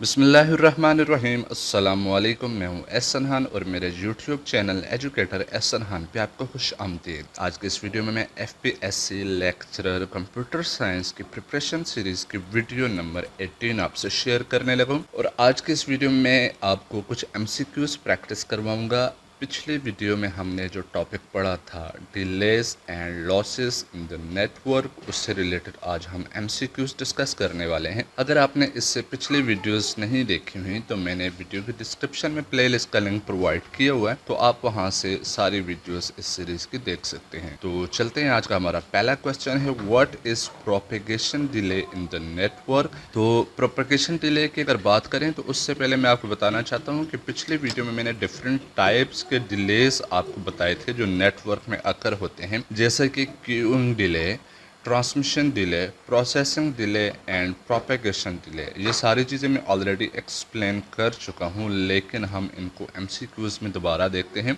بسم اللہ الرحمن الرحیم۔ السلام علیکم، میں ہوں احسان اور میرے یوٹیوب چینل ایجوکیٹر احسان پہ آپ کو خوش آمدید۔ آج کے اس ویڈیو میں F P S C lecturer computer science کی پریپریشن سیریز کی ویڈیو نمبر 18 آپ سے شیئر کرنے لگوں، اور آج کے اس ویڈیو میں آپ کو کچھ ایم سی کیوز پریکٹس کرواؤں گا۔ پچھلی ویڈیو میں ہم نے جو ٹاپک پڑھا تھا delays and losses in the network, اس سے ریلیٹڈ آج ہم ایم سی کیوز ڈسکس کرنے والے ہیں۔ اگر آپ نے اس سے پچھلی ویڈیوز نہیں دیکھی ہوئی تو میں نے ویڈیو کی ڈسکرپشن میں پلے لسٹ کا لنک پرووائڈ کیا ہوا ہے، تو آپ وہاں سے ساری ویڈیوز اس سیریز کی دیکھ سکتے ہیں۔ تو چلتے ہیں، آج کا ہمارا پہلا کوسچن ہے what is propagation delay in the network. تو پروپیگیشن ڈیلے کی اگر بات کریں تو اس سے پہلے میں آپ کو بتانا چاہتا ہوں کہ پچھلی ویڈیو میں نے ڈفرینٹ ٹائپس کے ڈیلیز آپ کو بتائے تھے جو نیٹ ورک میں اکر ہوتے ہیں، جیسا کہ queuing delay, transmission delay, processing delay and propagation delay. یہ ساری چیزیں میں آلریڈی ایکسپلین کر چکا ہوں، لیکن ہم ان کو ایم سی کیوز میں دوبارہ دیکھتے ہیں۔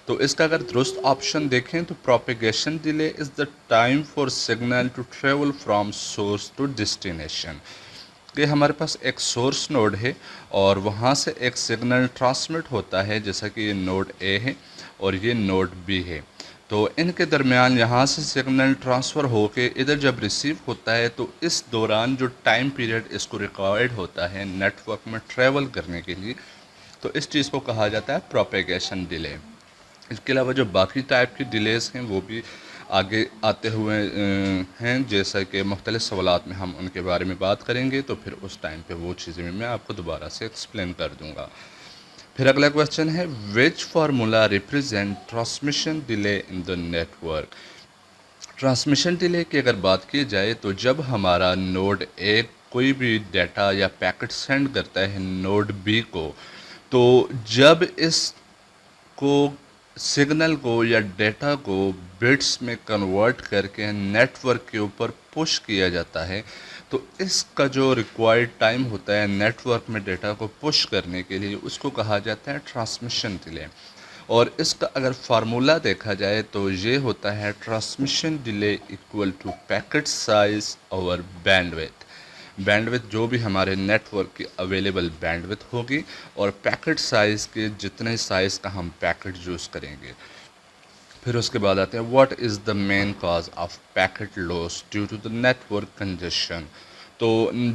تو اس کا اگر درست آپشن دیکھیں تو propagation delay is the time for signal to travel from source to destination, کہ ہمارے پاس ایک سورس نوڈ ہے اور وہاں سے ایک سگنل ٹرانسمٹ ہوتا ہے، جیسا کہ یہ نوڈ اے ہے اور یہ نوڈ بی ہے، تو ان کے درمیان یہاں سے سگنل ٹرانسفر ہو کے ادھر جب ریسیو ہوتا ہے تو اس دوران جو ٹائم پیریڈ اس کو ریکوائرڈ ہوتا ہے نیٹ ورک میں ٹریول کرنے کے لیے، تو اس چیز کو کہا جاتا ہے پروپیگیشن ڈیلے۔ اس کے علاوہ جو باقی ٹائپ کی ڈیلیز ہیں وہ بھی آگے آتے ہوئے ہیں، جیسا کہ مختلف سوالات میں ہم ان کے بارے میں بات کریں گے، تو پھر اس ٹائم پہ وہ چیزیں میں آپ کو دوبارہ سے ایکسپلین کر دوں گا۔ پھر اگلا کوسچن ہے which formula represent transmission delay in the network. Transmission delay کی اگر بات کی جائے تو جب ہمارا نوڈ اے کوئی بھی ڈیٹا یا پیکٹ سینڈ کرتا ہے نوڈ بی کو، تو جب اس کو سگنل کو یا ڈیٹا کو بٹس میں کنورٹ کر کے نیٹ ورک کے اوپر پش کیا جاتا ہے، تو اس کا جو ریکوائرڈ ٹائم ہوتا ہے نیٹ ورک میں ڈیٹا کو پش کرنے کے لیے، اس کو کہا جاتا ہے ٹرانسمیشن ڈیلے۔ اور اس کا اگر فارمولا دیکھا جائے تو یہ ہوتا ہے transmission delay equal to packet size اور بینڈ ویتھ۔ بینڈ ویتھ جو بھی ہمارے نیٹ ورک کی اویلیبل بینڈ ویتھ ہوگی، اور پیکٹ سائز کے جتنے سائز کا ہم پیکٹ یوز کریں گے۔ پھر اس کے بعد آتے ہیں what is the main cause of packet loss due to the network congestion. تو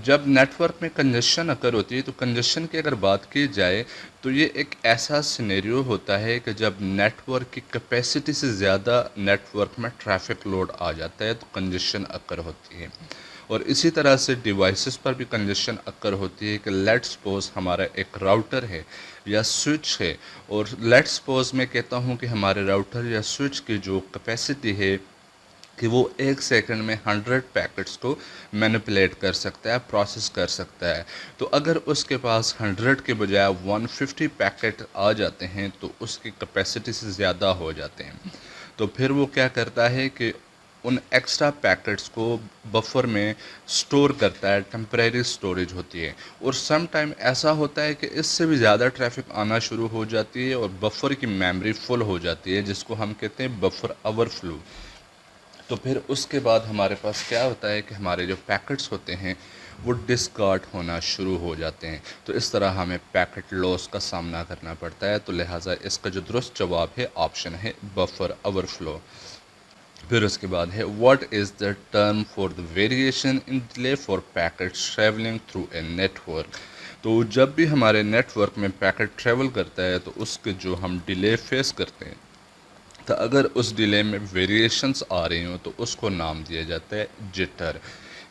جب نیٹ ورک میں کنجیشن اکر ہوتی ہے تو کنجیشن کی اگر بات کی جائے تو یہ ایک ایسا سینیریو ہوتا ہے کہ جب نیٹ ورک کی کیپیسٹی سے زیادہ نیٹ ورک میں ٹریفک لوڈ آ جاتا ہے تو کنجیشن اکر ہوتی ہے۔ اور اسی طرح سے ڈیوائسز پر بھی کنجیشن اکر ہوتی ہے کہ لیٹ سپوز ہمارا ایک راؤٹر ہے یا سوئچ ہے، اور لیٹ سپوز میں کہتا ہوں کہ ہمارے راؤٹر یا سوئچ کی جو کیپیسٹی ہے کہ وہ ایک سیکنڈ میں 100 پیکٹس کو مینپولیٹ کر سکتا ہے، پروسیس کر سکتا ہے، تو اگر اس کے پاس 100 کے بجائے 150 پیکٹ آ جاتے ہیں تو اس کی کیپیسٹی سے زیادہ ہو جاتے ہیں، تو پھر وہ کیا کرتا ہے کہ ان ایکسٹرا پیکٹس کو بفر میں سٹور کرتا ہے، ٹیمپریری سٹوریج ہوتی ہے، اور سم ٹائم ایسا ہوتا ہے کہ اس سے بھی زیادہ ٹریفک آنا شروع ہو جاتی ہے اور بفر کی میموری فل ہو جاتی ہے، جس کو ہم کہتے ہیں بفر اوور فلو۔ تو پھر اس کے بعد ہمارے پاس کیا ہوتا ہے کہ ہمارے جو پیکٹس ہوتے ہیں وہ ڈسکارڈ ہونا شروع ہو جاتے ہیں، تو اس طرح ہمیں پیکٹ لاس کا سامنا کرنا پڑتا ہے، تو لہٰذا اس کا جو درست جواب ہے آپشن ہے بفر اوور فلو۔ پھر اس کے بعد ہے what is the term for the variation in delay for packet travelling through a network. تو جب بھی ہمارے نیٹ ورک میں پیکٹ ٹریول کرتا ہے تو اس کے جو ہم ڈیلے فیس کرتے ہیں، تو اگر اس ڈیلے میں ویریشنز آ رہی ہوں تو اس کو نام دیا جاتا ہے جٹر،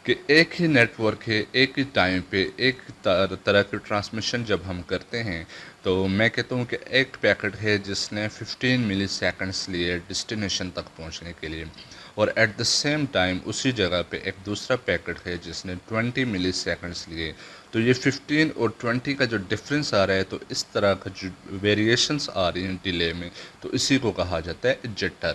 کہ ایک ہی نیٹ ورک ہے، ایک ہی ٹائم پہ ایک طرح کی ٹرانسمیشن جب ہم کرتے ہیں، تو میں کہتا ہوں کہ ایک پیکٹ ہے جس نے 15 ملی سیکنڈس لیے ڈیسٹینیشن تک پہنچنے کے لیے، اور ایٹ دا سیم ٹائم اسی جگہ پہ ایک دوسرا پیکٹ ہے جس نے 20 ملی سیکنڈس لیے، تو یہ 15 اور 20 کا جو ڈفرینس آ رہا ہے، تو اس طرح کا جو ویریشنز آ رہی ہیں ڈیلے میں، تو اسی کو کہا جاتا ہے jitter.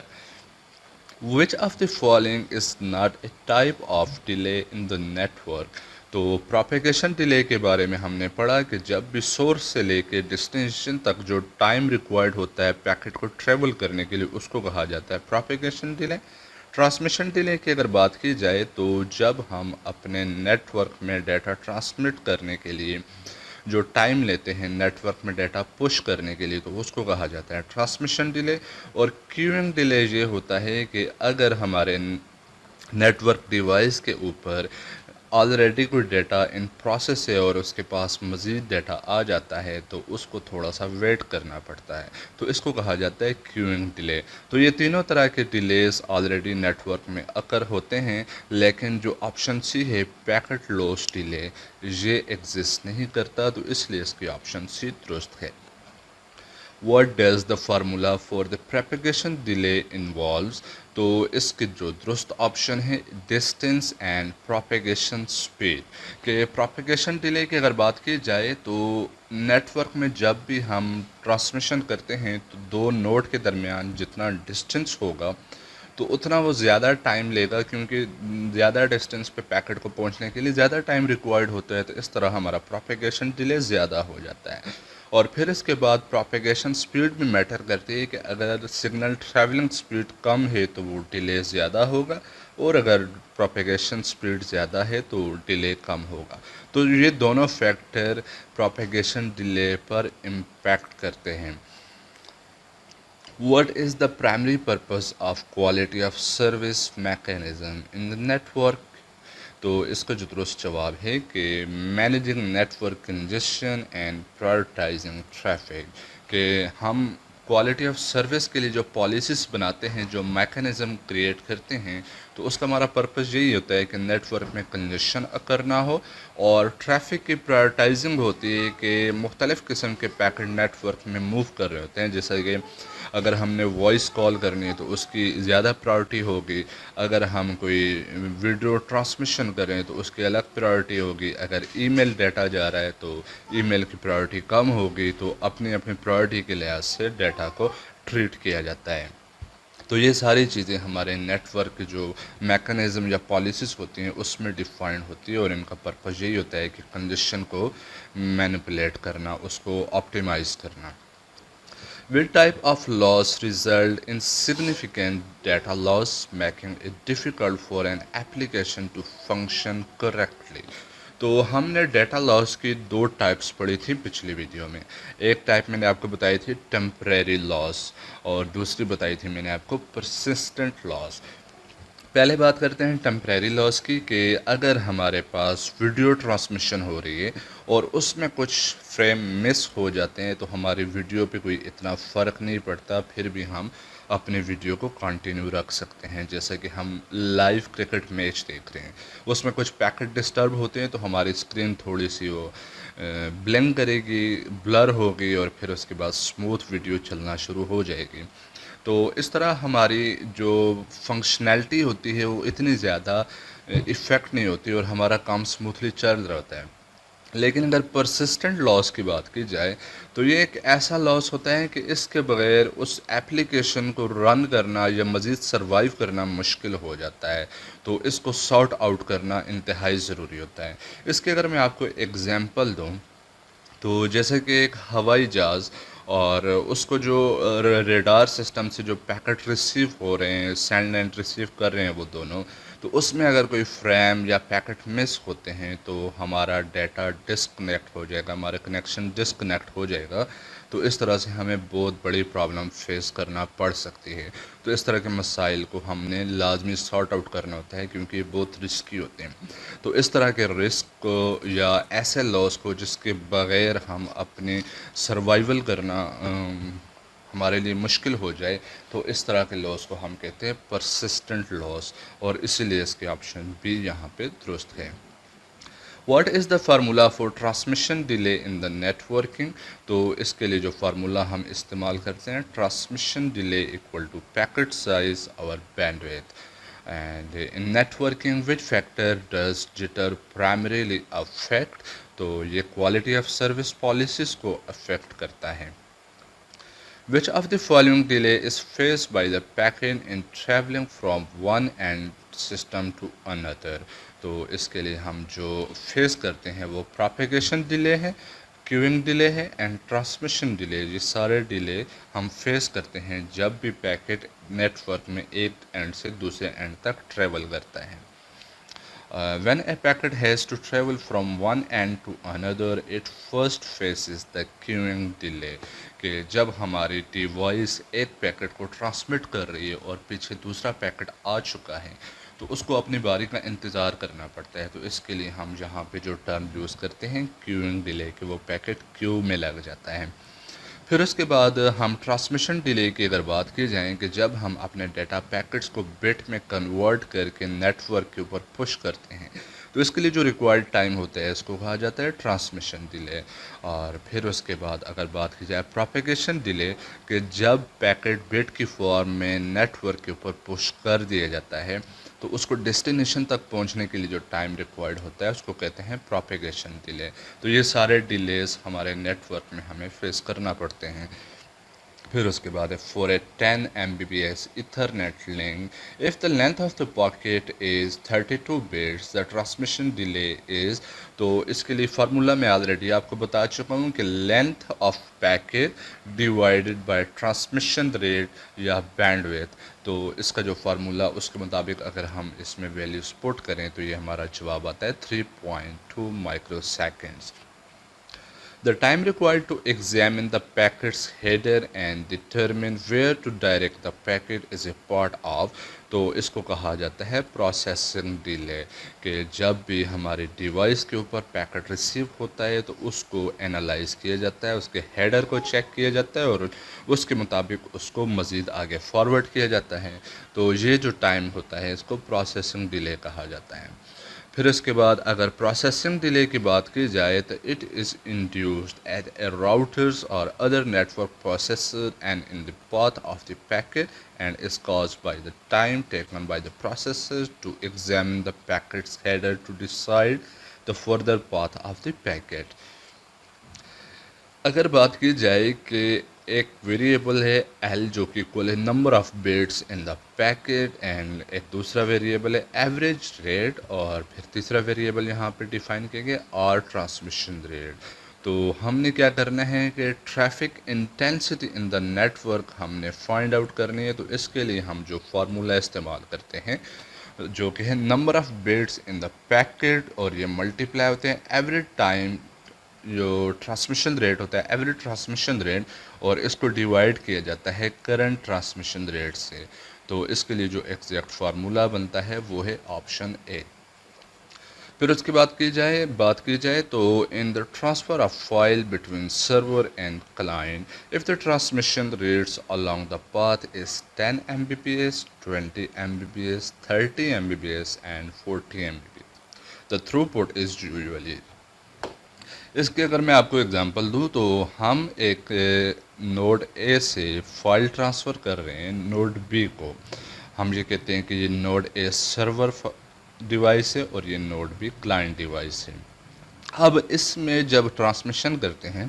Which of the following is not a type of delay in the network. تو پروپیگیشن ڈیلے کے بارے میں ہم نے پڑھا کہ جب بھی سورس سے لے کے ڈیسٹینیشن تک جو ٹائم ریکوائرڈ ہوتا ہے پیکٹ کو ٹریول کرنے کے لیے، اس کو کہا جاتا ہے پروپیگیشن ڈیلے۔ ٹرانسمیشن ڈیلے کی اگر بات کی جائے تو جب ہم اپنے نیٹ ورک میں ڈیٹا ٹرانسمٹ کرنے کے لیے جو ٹائم لیتے ہیں نیٹ ورک میں ڈیٹا پش کرنے کے لیے، تو اس کو کہا جاتا ہے ٹرانسمیشن ڈیلے۔ اور کیونگ ڈیلے یہ ہوتا ہے کہ اگر ہمارے نیٹ ورک ڈیوائس کے اوپر آلریڈی کوئی ڈیٹا ان پروسیس ہے اور اس کے پاس مزید ڈیٹا آ جاتا ہے تو اس کو تھوڑا سا ویٹ کرنا پڑتا ہے، تو اس کو کہا جاتا ہے کیوئنگ ڈیلے۔ تو یہ تینوں طرح کے ڈیلیز آلریڈی نیٹ ورک میں اکر ہوتے ہیں، لیکن جو آپشن سی ہے پیکٹ لوس ڈیلے، یہ ایگزسٹ نہیں کرتا، تو اس لیے اس کی آپشن سی درست ہے۔ What does the formula for the propagation delay involves؟ تو اس کی جو درست آپشن ہے ڈسٹینس اینڈ پروپیگیشن اسپیڈ، کہ پروپیگیشن ڈیلے کی اگر بات کی جائے تو نیٹ ورک میں جب بھی ہم ٹرانسمیشن کرتے ہیں تو دو نوڈ کے درمیان جتنا ڈسٹینس ہوگا تو اتنا وہ زیادہ ٹائم لے گا، کیونکہ زیادہ ڈسٹینس پہ پیکٹ کو پہنچنے کے لیے زیادہ ٹائم ریکوائرڈ ہوتا ہے، تو اس طرح ہمارا پروپیگیشن ڈیلے زیادہ ہو جاتا ہے۔ اور پھر اس کے بعد پروپیگیشن سپیڈ بھی میٹر کرتی ہے، کہ اگر سگنل ٹریولنگ سپیڈ کم ہے تو وہ ڈیلے زیادہ ہوگا، اور اگر پروپیگیشن سپیڈ زیادہ ہے تو ڈیلے کم ہوگا۔ تو یہ دونوں فیکٹر پروپیگیشن ڈیلے پر امپیکٹ کرتے ہیں۔ What is the primary purpose of quality of service mechanism in the network؟ تو اس کا جو درست جواب ہے کہ managing network congestion and prioritizing traffic, کہ ہم کوالٹی آف سروس کے لیے جو پالیسیز بناتے ہیں، جو میکانزم کریٹ کرتے ہیں، تو اس کا ہمارا پرپز یہی ہوتا ہے کہ نیٹ ورک میں کنجیشن اکر نہ ہو، اور ٹریفک کی پرائرٹائزنگ ہوتی ہے کہ مختلف قسم کے پیکٹ نیٹ ورک میں موو کر رہے ہوتے ہیں، جیسا کہ اگر ہم نے وائس کال کرنی ہے تو اس کی زیادہ پرائرٹی ہوگی، اگر ہم کوئی ویڈیو ٹرانسمیشن کریں تو اس کی الگ پرائرٹی ہوگی، اگر ای میل ڈیٹا جا رہا ہے تو ای میل کی پرائرٹی کم ہوگی، تو اپنی اپنی پرائرٹی کے لحاظ سے ڈیٹا کو ٹریٹ کیا جاتا ہے۔ تو یہ ساری چیزیں ہمارے نیٹ ورک جو میکانزم یا پالیسیز ہوتی ہیں اس میں ڈیفائنڈ ہوتی ہے، اور ان کا پرپز یہی ہوتا ہے کہ کنجیشن کو مینیپولیٹ کرنا، اس کو آپٹیمائز کرنا۔ Which type of loss result in significant data loss, making it difficult for an application to function correctly؟ تو ہم نے ڈیٹا لاس کی دو ٹائپس پڑھی تھی پچھلی ویڈیو میں۔ ایک ٹائپ میں نے آپ کو بتائی تھی ٹیمپریری لاس، اور دوسری بتائی تھی میں نے آپ کو پرسسٹنٹ لاس۔ پہلے بات کرتے ہیں ٹیمپریری لاس کی، کہ اگر ہمارے پاس ویڈیو ٹرانسمیشن ہو رہی ہے اور اس میں کچھ فریم مس ہو جاتے ہیں تو ہماری ویڈیو پہ کوئی اتنا فرق نہیں پڑتا، پھر بھی ہم اپنی ویڈیو کو کنٹینیو رکھ سکتے ہیں۔ جیسا کہ ہم لائیو کرکٹ میچ دیکھ رہے ہیں، اس میں کچھ پیکٹ ڈسٹرب ہوتے ہیں تو ہماری اسکرین تھوڑی سی وہ بلنک کرے گی، بلر ہوگی، اور پھر اس کے بعد اسموتھ ویڈیو چلنا شروع ہو جائے گی۔ تو اس طرح ہماری جو فنکشنالٹی ہوتی ہے وہ اتنی زیادہ ایفیکٹ نہیں ہوتی، اور ہمارا کام اسموتھلی چل رہا ہوتا ہے۔ لیکن اگر پرسسٹنٹ لاس کی بات کی جائے تو یہ ایک ایسا لاس ہوتا ہے کہ اس کے بغیر اس ایپلیکیشن کو رن کرنا یا مزید سروائیو کرنا مشکل ہو جاتا ہے، تو اس کو سارٹ آؤٹ کرنا انتہائی ضروری ہوتا ہے۔ اس کے اگر میں آپ کو ایگزامپل دوں تو جیسے کہ ایک ہوائی جہاز، اور اس کو جو ریڈار سسٹم سے جو پیکٹ ریسیو ہو رہے ہیں، سینڈ اینڈ ریسیو کر رہے ہیں وہ دونوں، تو اس میں اگر کوئی فریم یا پیکٹ مس ہوتے ہیں تو ہمارا ڈیٹا ڈسکنیکٹ ہو جائے گا، ہمارا کنیکشن ڈسکنیکٹ ہو جائے گا، تو اس طرح سے ہمیں بہت بڑی پرابلم فیس کرنا پڑ سکتی ہے۔ تو اس طرح کے مسائل کو ہم نے لازمی سارٹ آؤٹ کرنا ہوتا ہے، کیونکہ یہ بہت رسکی ہوتے ہیں۔ تو اس طرح کے رسک کو یا ایسے لاس کو جس کے بغیر ہم اپنے سروائیول کرنا ہمارے لیے مشکل ہو جائے، تو اس طرح کے لاس کو ہم کہتے ہیں پرسسٹنٹ لاس، اور اسی لیے اس کے آپشن بھی یہاں پہ درست ہے۔ What is the formula for transmission delay in the networking? تو اس کے لیے جو فارمولا ہم استعمال کرتے ہیں، transmission delay equal to packet size اور bandwidth. And in networking which factor does jitter primarily affect? تو یہ کوالٹی آف سروس پالیسیز کو افیکٹ کرتا ہے۔ Which of the following delay is faced by the packet in traveling from one end system to another؟ تو اس کے لیے ہم جو فیس کرتے ہیں وہ پراپیگیشن ڈیلے ہے، کیوئنگ ڈیلے ہے اینڈ ٹرانسمیشن ڈیلے۔ یہ سارے ڈیلے ہم فیس کرتے ہیں جب بھی پیکٹ نیٹ ورک میں ایک اینڈ سے دوسرے اینڈ تک ٹریول کرتا ہے۔ when a packet has to travel from one end to another, it first faces the queuing delay. کہ جب ہماری ڈیوائس ایک پیکٹ کو ٹرانسمٹ کر رہی ہے اور پیچھے دوسرا پیکٹ آ چکا ہے تو اس کو اپنی باری کا انتظار کرنا پڑتا ہے. تو اس کے لیے ہم یہاں پہ جو ٹرم یوز کرتے ہیں کیوئنگ ڈیلے، کہ وہ پیکٹ کیو میں لگ جاتا ہے. پھر اس کے بعد ہم ٹرانسمیشن ڈیلے کی اگر بات کی جائیں کہ جب ہم اپنے ڈیٹا پیکٹس کو بٹ میں کنورٹ کر کے نیٹ ورک کے اوپر پش کرتے ہیں تو اس کے لیے جو ریکوائرڈ ٹائم ہوتا ہے اس کو کہا جاتا ہے ٹرانسمیشن ڈیلے. اور پھر اس کے بعد اگر بات کی جائے پروپیگیشن ڈیلے، کہ جب پیکٹ بٹ کی فارم میں نیٹ ورک کے اوپر پش کر دیا جاتا ہے تو اس کو ڈیسٹینیشن تک پہنچنے کے لیے جو ٹائم ریکوائرڈ ہوتا ہے اس کو کہتے ہیں پروپیگیشن ڈیلے. تو یہ سارے ڈیلیز ہمارے نیٹ ورک میں ہمیں فیس کرنا پڑتے ہیں. پھر اس کے بعد ہے for a 10 Mbps ethernet link if the length of the packet is 32 bits the transmission delay is. تو اس کے لیے فارمولا میں آلریڈی آپ کو بتا چکا ہوں کہ length of packet divided by transmission rate یا بینڈ ویتھ. تو اس کا جو فارمولا اس کے مطابق اگر ہم اس میں ویلیوز پٹ کریں تو یہ ہمارا جواب آتا ہے 3.2 micro seconds. The time required to examine the packet's header and determine where to direct the packet is a part of. تو اس کو کہا جاتا ہے پروسیسنگ ڈیلے، کہ جب بھی ہماری ڈیوائس کے اوپر پیکٹ ریسیو ہوتا ہے تو اس کو انالائز کیا جاتا ہے، اس کے ہیڈر کو چیک کیا جاتا ہے اور اس کے مطابق اس کو مزید آگے فارورڈ کیا جاتا ہے. تو یہ جو ٹائم ہوتا ہے اس کو پروسیسنگ ڈیلے کہا جاتا ہے. پھر اس کے بعد اگر پروسیسنگ ڈیلے کی بات کی جائے تو it is induced at a routers اور other network processor and in the path of the packet and is caused by the time taken by the processor to examine the packets header to decide the further path of the packet. اگر بات کی جائے کہ ایک variable ہے L جو کہ equal ہے number of bits in the packet, and ایک دوسرا ویریبل ہے ایوریج ریٹ، اور پھر تیسرا ویریبل یہاں پہ ڈیفائن کیا گیا آر ٹرانسمیشن ریٹ. تو ہم نے کیا کرنا ہے کہ traffic intensity in the network ہم نے فائنڈ آؤٹ کرنی ہے. تو اس کے لیے ہم جو فارمولا استعمال کرتے ہیں جو کہ ہے number of bits in the packet, اور یہ ملٹیپلائی ہوتے ہیں ایوریج ٹائم جو ٹرانسمیشن ریٹ ہوتا ہے ایوریج ٹرانسمیشن ریٹ، اور اس کو ڈیوائڈ کیا جاتا ہے کرنٹ ٹرانسمیشن ریٹ سے. تو اس کے لیے جو ایگزیکٹ فارمولا بنتا ہے وہ ہے آپشن اے. پھر اس کی بات کی جائے تو in the transfer of file between server and client if the transmission rates along the path is 10 Mbps, 20 Mbps, 30 Mbps and 40 Mbps. The throughput is usually. اس کے اگر میں آپ کو اگزامپل دوں تو ہم ایک نوڈ اے سے فائل ٹرانسفر کر رہے ہیں نوڈ بی کو. ہم یہ کہتے ہیں کہ یہ نوڈ اے سرور ڈیوائس ہے اور یہ نوڈ بی کلائنٹ ڈیوائس ہے. اب اس میں جب ٹرانسمیشن کرتے ہیں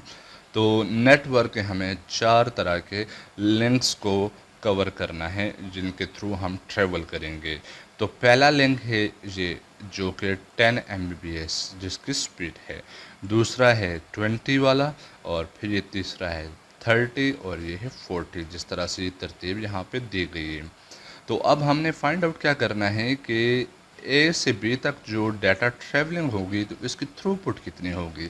تو نیٹ ورک ہمیں 4 طرح کے لنکس کو کور کرنا ہے جن کے تھرو ہم ٹریول کریں گے. تو پہلا لنک ہے یہ جو کہ 10 Mbps جس کی سپیڈ ہے، دوسرا ہے 20 والا، اور پھر یہ تیسرا ہے 30 اور یہ ہے 40، جس طرح سے یہ ترتیب یہاں پہ دی گئی ہے. تو اب ہم نے فائنڈ آؤٹ کیا کرنا ہے کہ اے سے بی تک جو ڈیٹا ٹریولنگ ہوگی تو اس کی تھرو پٹ کتنی ہوگی.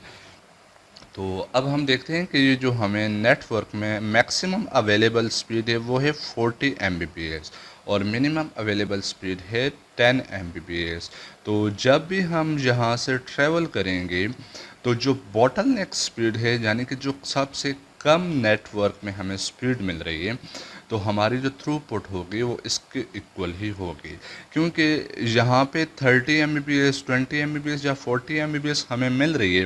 تو اب ہم دیکھتے ہیں کہ یہ جو ہمیں نیٹ ورک میں میکسیمم اویلیبل سپیڈ ہے وہ ہے 40 Mbps اور منیمم اویلیبل سپیڈ ہے 10 Mbps. تو جب بھی ہم یہاں سے ٹریول کریں گے تو جو باٹل نیک سپیڈ ہے یعنی کہ جو سب سے کم نیٹ ورک میں ہمیں سپیڈ مل رہی ہے تو ہماری جو تھرو پٹ ہوگی وہ اس کے ایکول ہی ہوگی، کیونکہ یہاں پہ 30 Mbps 20 Mbps یا 40 Mbps ہمیں مل رہی ہے،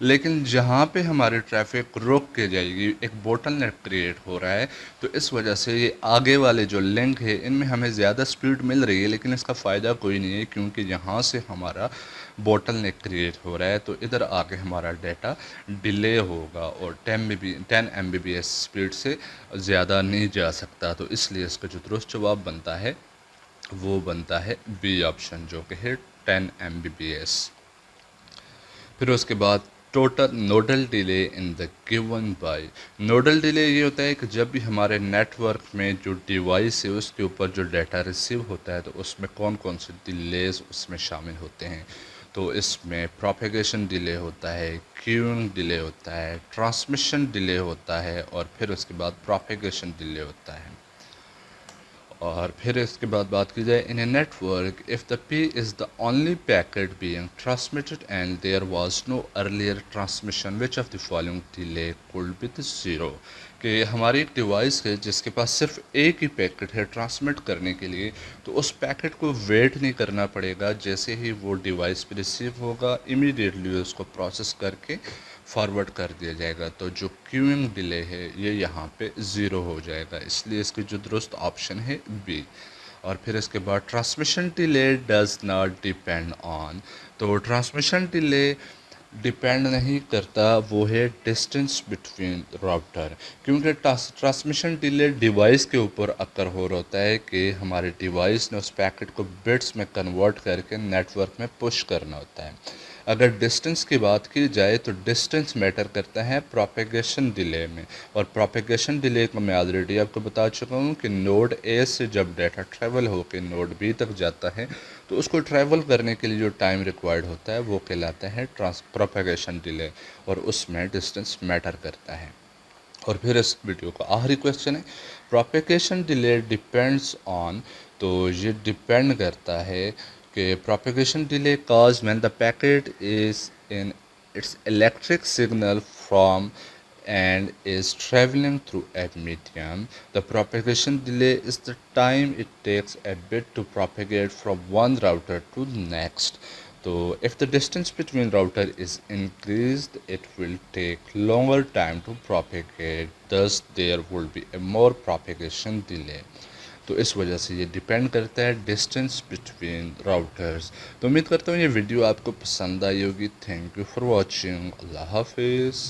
لیکن جہاں پہ ہماری ٹریفک روک کے جائے گی ایک بوٹل نیک کریٹ ہو رہا ہے. تو اس وجہ سے یہ آگے والے جو لنک ہے ان میں ہمیں زیادہ سپیڈ مل رہی ہے لیکن اس کا فائدہ کوئی نہیں ہے کیونکہ یہاں سے ہمارا بوٹل نیک کریٹ ہو رہا ہے. تو ادھر آگے ہمارا ڈیٹا ڈیلے ہوگا اور 10 Mbps سپیڈ سے زیادہ نہیں جا سکتا. تو اس لیے اس کا جو درست جواب بنتا ہے وہ بنتا ہے بی آپشن جو کہ ہے 10 Mbps. پھر اس کے بعد total nodal delay in the given by. Nodal delay یہ ہوتا ہے کہ جب بھی ہمارے نیٹ ورک میں جو ڈیوائس ہے اس کے اوپر جو ڈیٹا ریسیو ہوتا ہے تو اس میں کون کون سے ڈیلیز اس میں شامل ہوتے ہیں. تو اس میں پروپیگیشن ڈیلے ہوتا ہے، کیونگ ڈیلے ہوتا ہے، ٹرانسمیشن ڈیلے ہوتا ہے، اور پھر اس کے بعد پروپیگیشن ڈیلے ہوتا ہے. اور پھر اس کے بعد بات کی جائے in a network if the P is the only packet being transmitted and there was no earlier transmission which of the following delay could be the zero. کہ ہماری ایک ڈیوائس ہے جس کے پاس صرف ایک ہی پیکٹ ہے ٹرانسمٹ کرنے کے لیے، تو اس پیکٹ کو ویٹ نہیں کرنا پڑے گا. جیسے ہی وہ ڈیوائس پہ ریسیو ہوگا امیڈیٹلی اس کو پروسیس کر کے فارورڈ کر دیا جائے گا. تو جو کیوئنگ ڈیلے ہے یہ یہاں پہ زیرو ہو جائے گا، اس لیے اس کی جو درست آپشن ہے بی. اور پھر اس کے بعد transmission delay does not depend on. تو ٹرانسمیشن ڈیلے ڈیپینڈ نہیں کرتا، وہ ہے ڈسٹینس بٹوین راؤٹر. کیونکہ ٹرانسمیشن ڈیلے ڈیوائس کے اوپر اکر ہو رہا ہوتا ہے کہ ہمارے ڈیوائس نے اس پیکٹ کو بٹس میں کنورٹ کر کے نیٹ ورک میں پش کرنا ہوتا ہے. اگر ڈسٹنس کی بات کی جائے تو ڈسٹنس میٹر کرتا ہے پروپیگیشن ڈیلے میں. اور پروپیگیشن ڈیلے کو میں آلریڈی آپ کو بتا چکا ہوں کہ نوڈ اے سے جب ڈیٹا ٹریول ہو کے نوڈ بی تک جاتا ہے تو اس کو ٹریول کرنے کے لیے جو ٹائم ریکوائرڈ ہوتا ہے وہ کہلاتا ہے پروپیگیشن ڈیلے، اور اس میں ڈسٹنس میٹر کرتا ہے. اور پھر اس ویڈیو کا آخری کویشچن ہے پروپیگیشن ڈیلے ڈیپینڈس آن. تو یہ ڈیپینڈ کرتا ہے کہ propagation delay cause when the packet is in its electric signal from and is traveling through a medium. The propagation delay is the time it takes a bit to propagate from one router to the next. So if the distance between router is increased, it will take longer time to propagate. Thus, there will be a more propagation delay. تو اس وجہ سے یہ depend کرتا ہے distance between routers. تو امید کرتا ہوں یہ ویڈیو آپ کو پسند آئی ہوگی. Thank you for watching. اللہ حافظ.